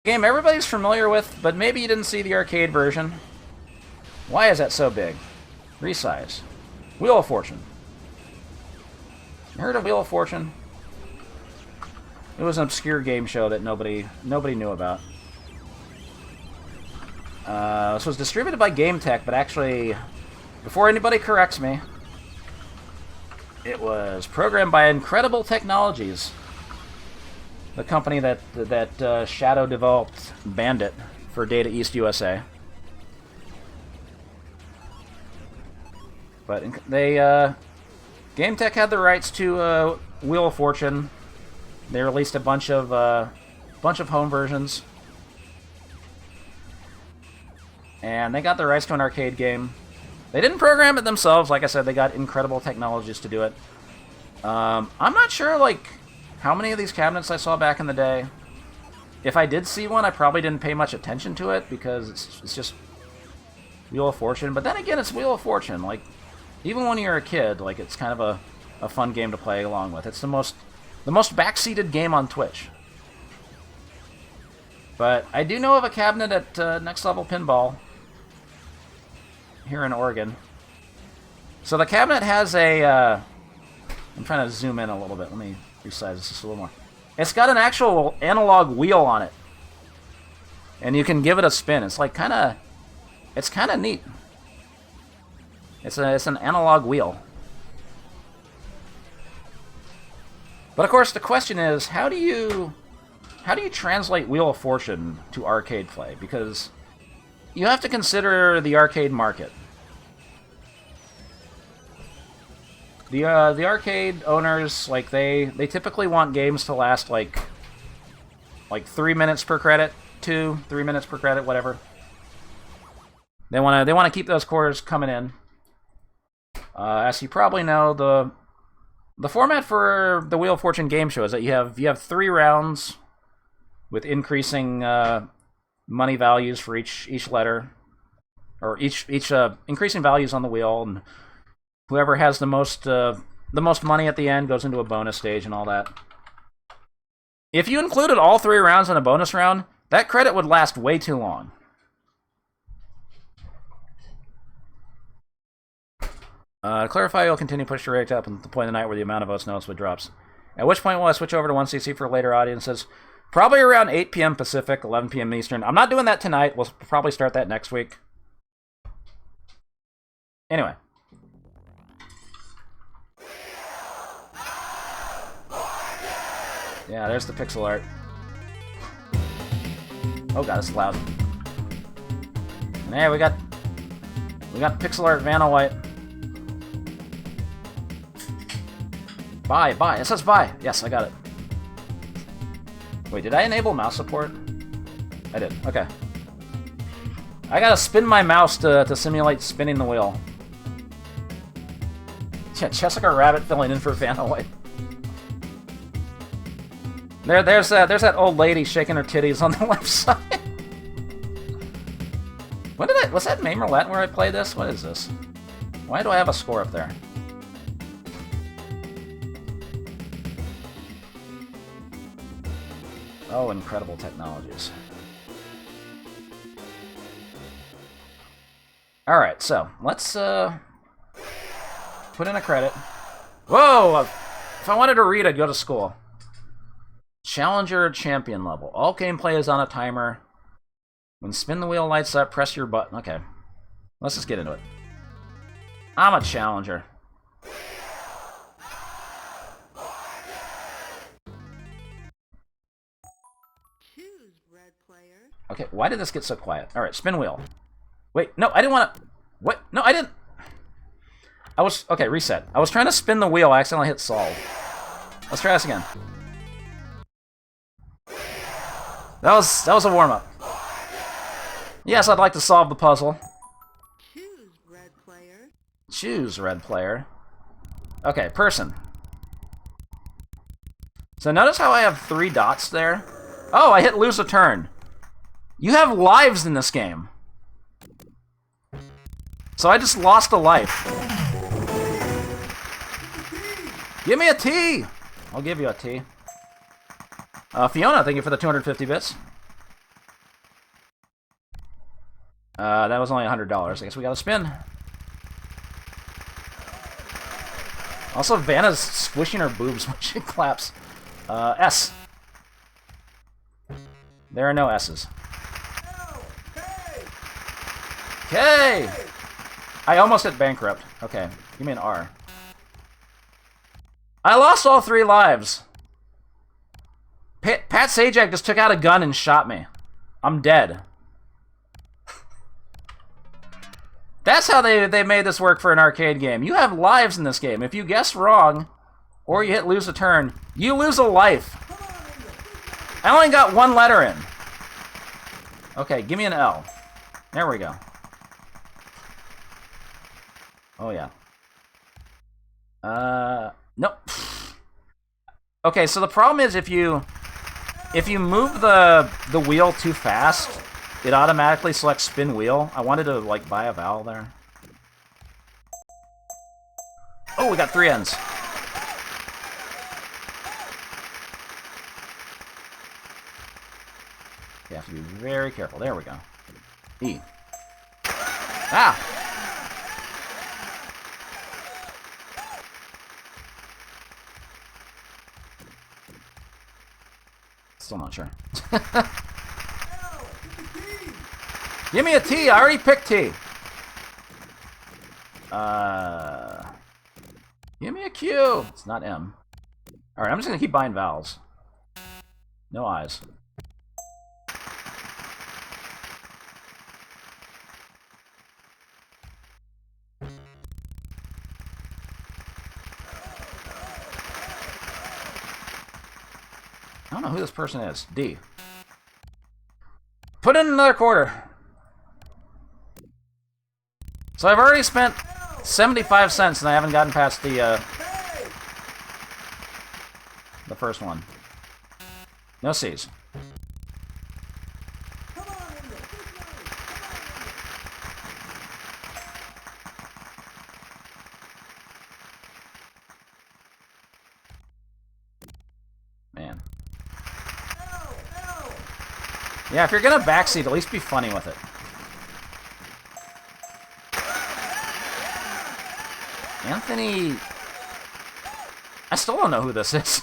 Game everybody's familiar with, but maybe you didn't see the arcade version. Why is that so big? Resize. Wheel of Fortune. You heard of Wheel of Fortune? It was an obscure game show that nobody knew about. This was distributed by Gametek, but actually, before anybody corrects me, it was programmed by Incredible Technologies, the company that Shadow developed Bandit for Data East USA. But Gametek had the rights to Wheel of Fortune. They released a bunch of home versions, and they got the rights to an arcade game. They didn't program it themselves. Like I said, they got Incredible Technologies to do it. I'm not sure like how many of these cabinets I saw back in the day. If I did see one, I probably didn't pay much attention to it because it's just Wheel of Fortune. But then again, it's Wheel of Fortune. Like, even when you're a kid, like, it's kind of a fun game to play along with. It's the most backseated game on Twitch. But I do know of a cabinet at Next Level Pinball here in Oregon. So the cabinet has a... I'm trying to zoom in a little bit. Let me resize this just a little more. It's got an actual analog wheel on it. And you can give it a spin. It's like kind of... It's kind of neat. It's an analog wheel. But of course, the question is, how do you translate Wheel of Fortune to arcade play? Because you have to consider the arcade market. The arcade owners, like they typically want games to last like 3 minutes per credit, 3 minutes per credit, whatever. They want to keep those quarters coming in. As you probably know, the format for the Wheel of Fortune game show is that you have 3 rounds with increasing money values for each letter, or each increasing values on the wheel, and whoever has the most money at the end goes into a bonus stage and all that. If you included all 3 rounds in a bonus round, that credit would last way too long. To clarify, you'll continue to push your rate up until the point of the night where the amount of votes noticeably drops. At which point will I switch over to 1cc for later audiences? Probably around 8 p.m. Pacific, 11 p.m. Eastern. I'm not doing that tonight. We'll probably start that next week. Anyway. Yeah, there's the pixel art. Oh god, it's loud. And hey, we got pixel art Vanna White. Buy. It says buy. Yes, I got it. Wait, did I enable mouse support? I did. Okay. I gotta spin my mouse to simulate spinning the wheel. Yeah, Jessica Rabbit filling in for Vanna White. There's that old lady shaking her titties on the left side. Was that May Roulette where I played this? What is this? Why do I have a score up there? Oh, Incredible Technologies. Alright, so, let's, put in a credit. Whoa! If I wanted to read, I'd go to school. Challenger champion level. All gameplay is on a timer. When spin the wheel lights up, press your button. Okay. Let's just get into it. I'm a challenger. Okay, why did this get so quiet? Alright, spin wheel. Wait, no, I didn't want to... What? No, I didn't... Okay, reset. I was trying to spin the wheel, I accidentally hit solve. Let's try this again. That was a warm-up. Yes, I'd like to solve the puzzle. Choose red player. Choose red player. Okay, person. So notice how I have 3 dots there? Oh, I hit lose a turn. You have lives in this game. So I just lost a life. Give me a T! I'll give you a T. Fiona, thank you for the 250 bits. That was only $100. I guess we got to spin. Also, Vanna's squishing her boobs when she claps. S. There are no S's. K! I almost hit bankrupt. Okay, give me an R. I lost all 3 lives. Pat Sajak just took out a gun and shot me. I'm dead. That's how they made this work for an arcade game. You have lives in this game. If you guess wrong, or you hit lose a turn, you lose a life. I only got 1 letter in. Okay, give me an L. There we go. Oh, yeah. Nope. Okay, so the problem is if you move the wheel too fast, it automatically selects spin wheel. I wanted to, like, buy a vowel there. Oh, we got 3 ends. You have to be very careful. There we go. E. Ah! Still not sure. Give me a T! I already picked T! Give me a Q! It's not M. Alright, I'm just gonna keep buying vowels. No I's. I don't know who this person is. D. Put in another quarter. So I've already spent 75 cents and I haven't gotten past the first one. No C's. Man. Yeah, if you're gonna backseat, at least be funny with it. Anthony... I still don't know who this is.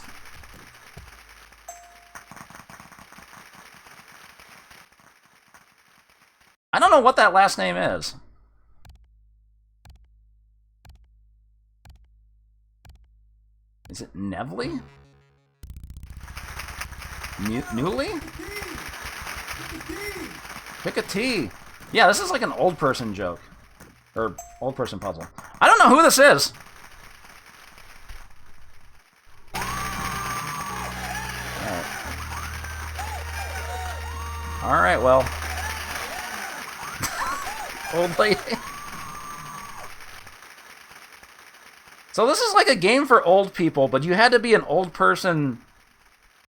I don't know what that last name is. Is it Nevely? Newly? Pick a T. Yeah, this is like an old person joke. Or old person puzzle. I don't know who this is. Alright, well. Old lady. So this is like a game for old people, but you had to be an old person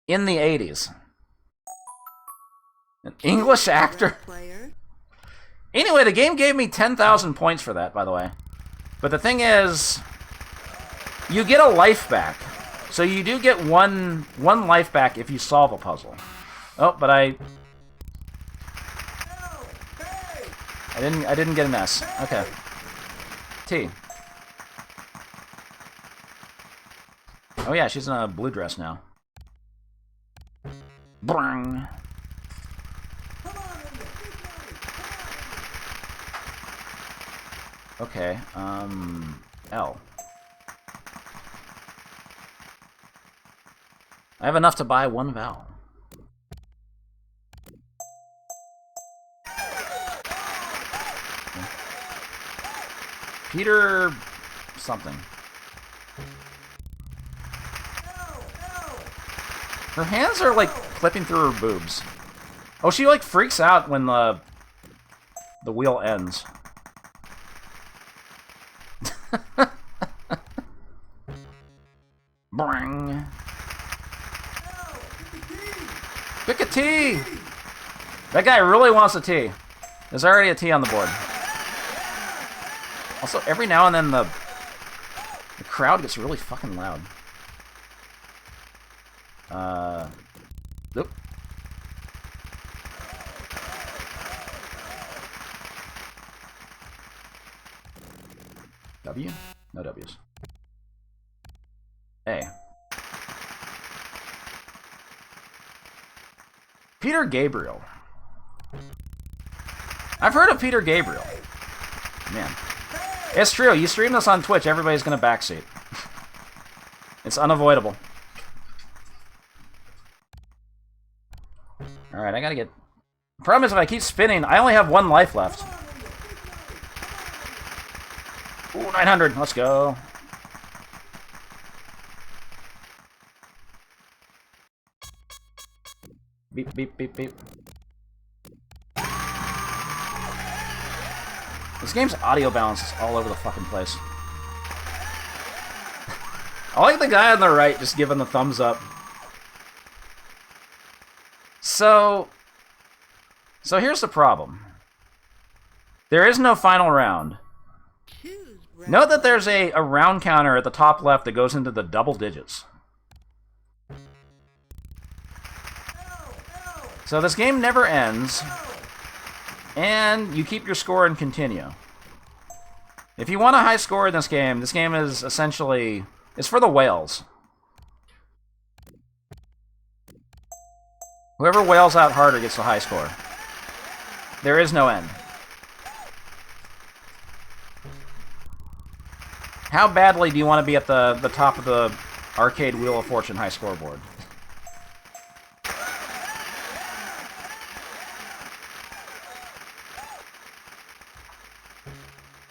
in the 80s. An English actor. Anyway, the game gave me 10,000 points for that, by the way. But the thing is, you get a life back. So you do get one life back if you solve a puzzle. Oh, but I didn't get an S. Okay. T. Oh yeah, she's in a blue dress now. Brang. Okay, L. I have enough to buy 1 vowel. Okay. Peter... something. Her hands are, like, clipping through her boobs. Oh, she, like, freaks out when the wheel ends. Bring. Pick a T! That guy really wants a T. There's already a T on the board. Also, every now and then the crowd gets really fucking loud. Nope. W? No W's. A. Peter Gabriel. I've heard of Peter Gabriel. Man. It's true. You stream this on Twitch, everybody's going to backseat. It's unavoidable. Alright, I gotta get... Problem is, if I keep spinning, I only have 1 life left. Ooh, 900. Let's go. Beep, beep, beep, beep. This game's audio balance is all over the fucking place. I like the guy on the right just giving the thumbs up. So here's the problem. There is no final round. Note that there's a round counter at the top left that goes into the double digits. So this game never ends, and you keep your score and continue. If you want a high score in this game is essentially... It's for the whales. Whoever whales out harder gets the high score. There is no end. How badly do you want to be at the top of the arcade Wheel of Fortune high scoreboard?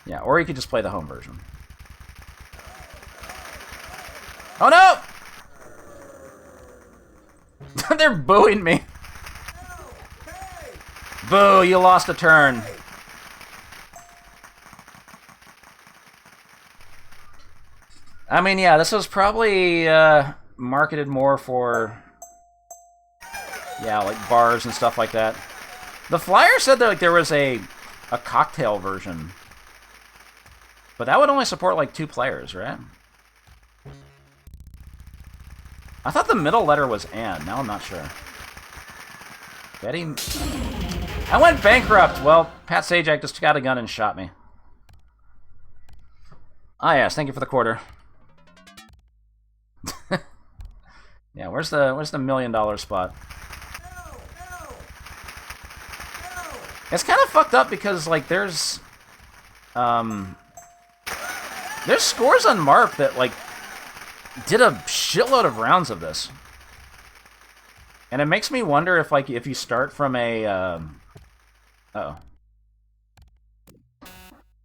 Yeah, or you could just play the home version. Oh no! They're booing me. Boo, you lost a turn. I mean, yeah, this was probably marketed more for, yeah, like bars and stuff like that. The flyer said that like there was a cocktail version, but that would only support like 2 players, right? I thought the middle letter was and. Now I'm not sure. Betty... I went bankrupt! Well, Pat Sajak just got a gun and shot me. Ah, yes, thank you for the quarter. Yeah, where's the $1 million spot? It's kind of fucked up because, like, there's scores on MARP that, like, did a shitload of rounds of this. And it makes me wonder if, like, if you start from a, uh-oh. I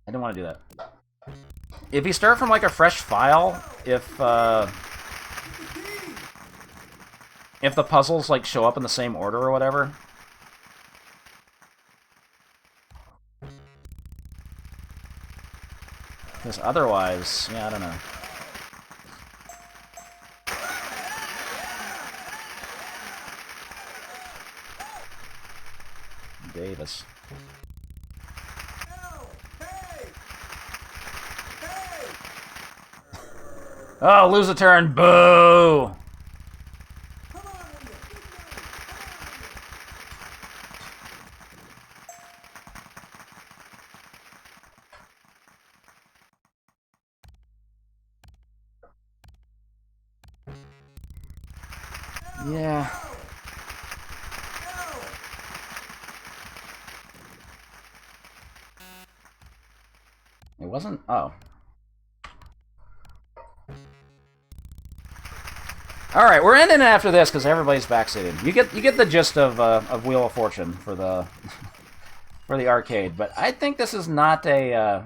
didn't want to do that. If you start from, like, a fresh file, if the puzzles, like, show up in the same order or whatever. Because otherwise, yeah, I don't know. Davis. Oh, lose a turn. Boo! Yeah. It wasn't... Oh. Alright, we're ending it after this because everybody's backseated. You get the gist of Wheel of Fortune for the for the arcade, but I think this is not a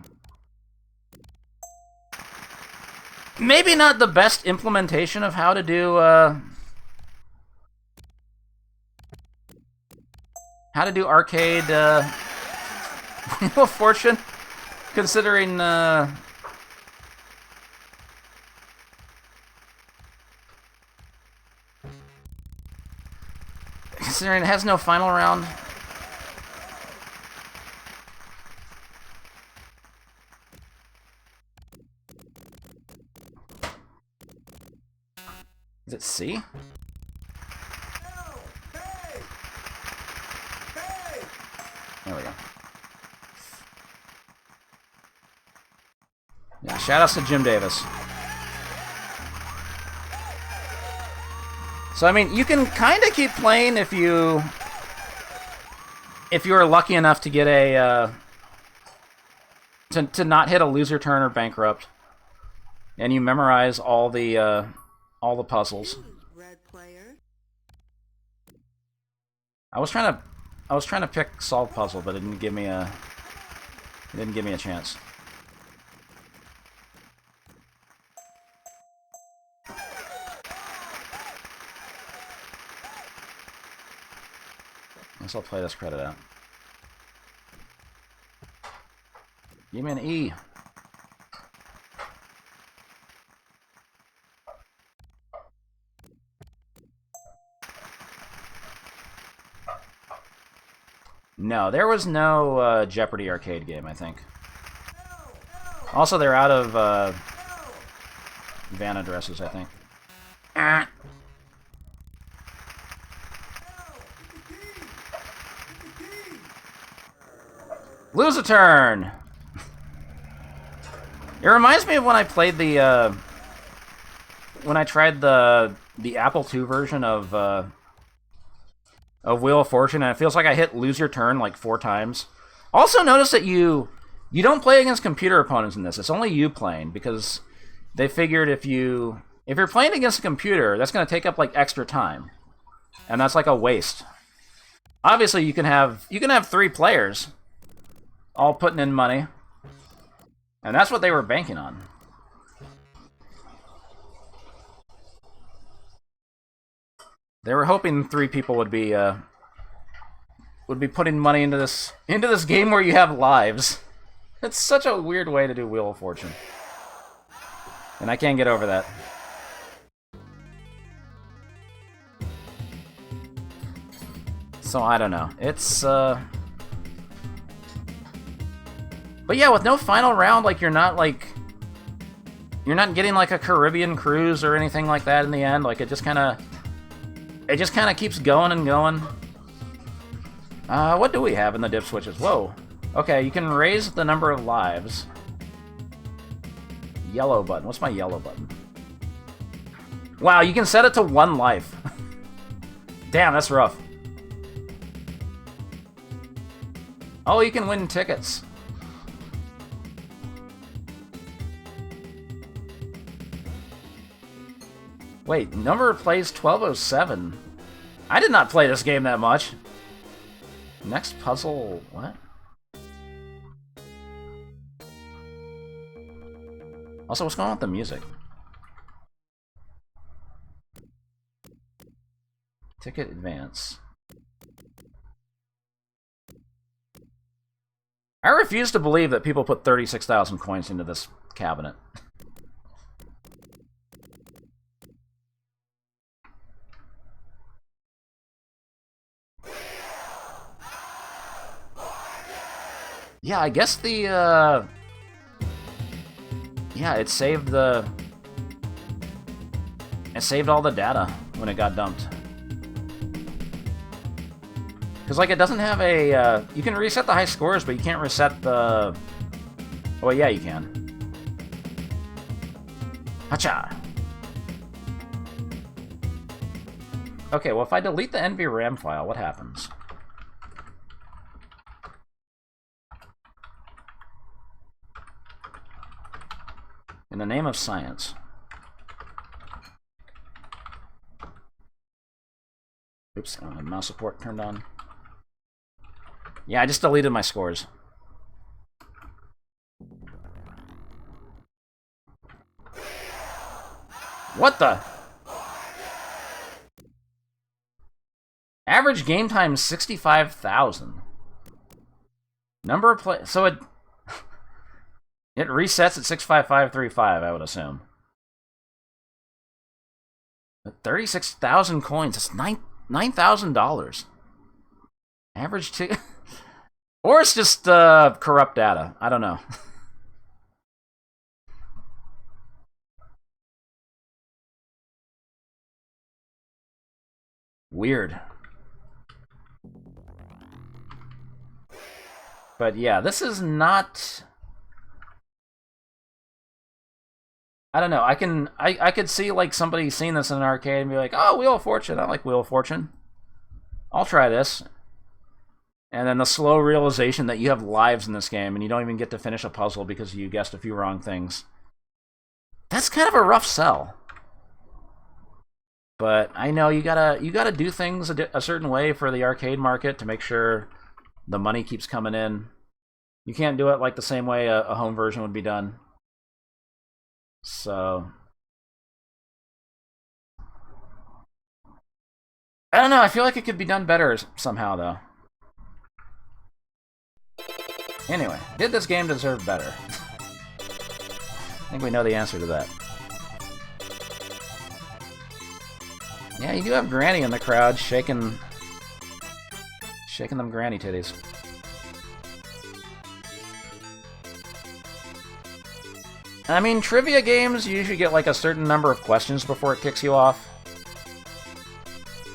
maybe not the best implementation of how to do arcade Wheel of Fortune, considering considering it has no final round. Is it C? There we go. Yeah, Shoutouts to Jim Davis. So, I mean, you can kind of keep playing if you are lucky enough to get a to not hit a loser turn or bankrupt, and you memorize all the puzzles. Red player. I was trying to pick solve puzzle, but it didn't give me a chance. I guess I'll play this credit out. Give me an E. No, there was no Jeopardy arcade game, I think. Also, they're out of van addresses, I think. Lose a turn! It reminds me of when I played the, when I tried the Apple II version of Wheel of Fortune, and it feels like I hit lose your turn like 4 times. Also, notice that you don't play against computer opponents in this. It's only you playing, because they figured if you're playing against a computer, that's going to take up like extra time, and that's like a waste. Obviously, you can have 3 players all putting in money, and that's what they were banking on. They were hoping 3 people would be putting money into this game where you have lives. It's such a weird way to do Wheel of Fortune, and I can't get over that. So I don't know. It's but yeah, with no final round, like you're not getting like a Caribbean cruise or anything like that in the end. Like it just kind of keeps going and going. What do we have in the dip switches? Whoa. Okay, you can raise the number of lives. Yellow button. What's my yellow button? Wow, you can set it to 1 life. Damn, that's rough. Oh, you can win tickets. Wait, number plays 1207. I did not play this game that much. Next puzzle, what? Also, what's going on with the music? Ticket advance. I refuse to believe that people put 36,000 coins into this cabinet. Yeah, I guess the, yeah, it saved all the data when it got dumped. Because, like, it doesn't have a, you can reset the high scores, but you can't reset the... Oh, yeah, you can. Hacha! Okay, well, if I delete the NVRAM file, what happens? In the name of science. Oops, mouse support turned on. Yeah, I just deleted my scores. What the? Average game time 65,000. Number of play. So it resets at 65535, I would assume. But 36,000 coins. That's $9,000. Average ticket. Or it's just corrupt data. I don't know. Weird. But yeah, this is not... I don't know. I could see like somebody seeing this in an arcade and be like, "Oh, Wheel of Fortune. I like Wheel of Fortune. I'll try this." And then the slow realization that you have lives in this game and you don't even get to finish a puzzle because you guessed a few wrong things. That's kind of a rough sell. But I know you gotta do things a certain way for the arcade market to make sure the money keeps coming in. You can't do it like the same way a home version would be done. So I don't know. I feel like it could be done better somehow, though. Anyway, did this game deserve better? I think we know the answer to that. Yeah, you do have Granny in the crowd shaking them granny titties. I mean, trivia games, you usually get like a certain number of questions before it kicks you off.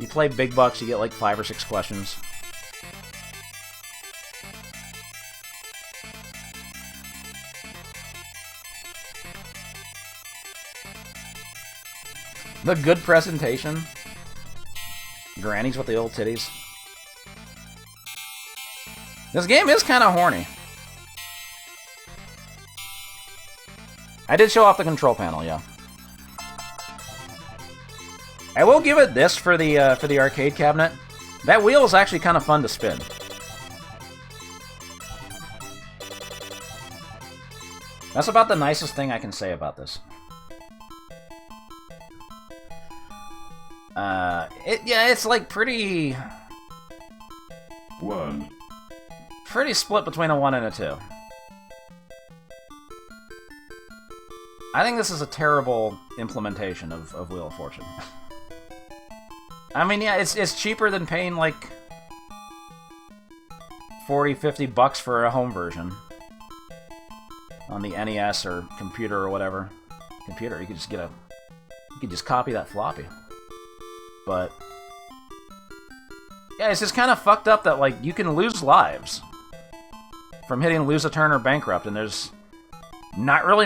You play big bucks, you get like 5 or 6 questions. The good presentation. Grannies with the old titties. This game is kind of horny. I did show off the control panel, yeah. I will give it this for the arcade cabinet. That wheel is actually kind of fun to spin. That's about the nicest thing I can say about this. It's like pretty split between a 1 and a 2. I think this is a terrible implementation of Wheel of Fortune. I mean, yeah, it's cheaper than paying like 40, 50 bucks for a home version on the NES or computer or whatever. Computer, you could just copy that floppy. But yeah, it's just kind of fucked up that like you can lose lives from hitting lose a turn or bankrupt, and there's not really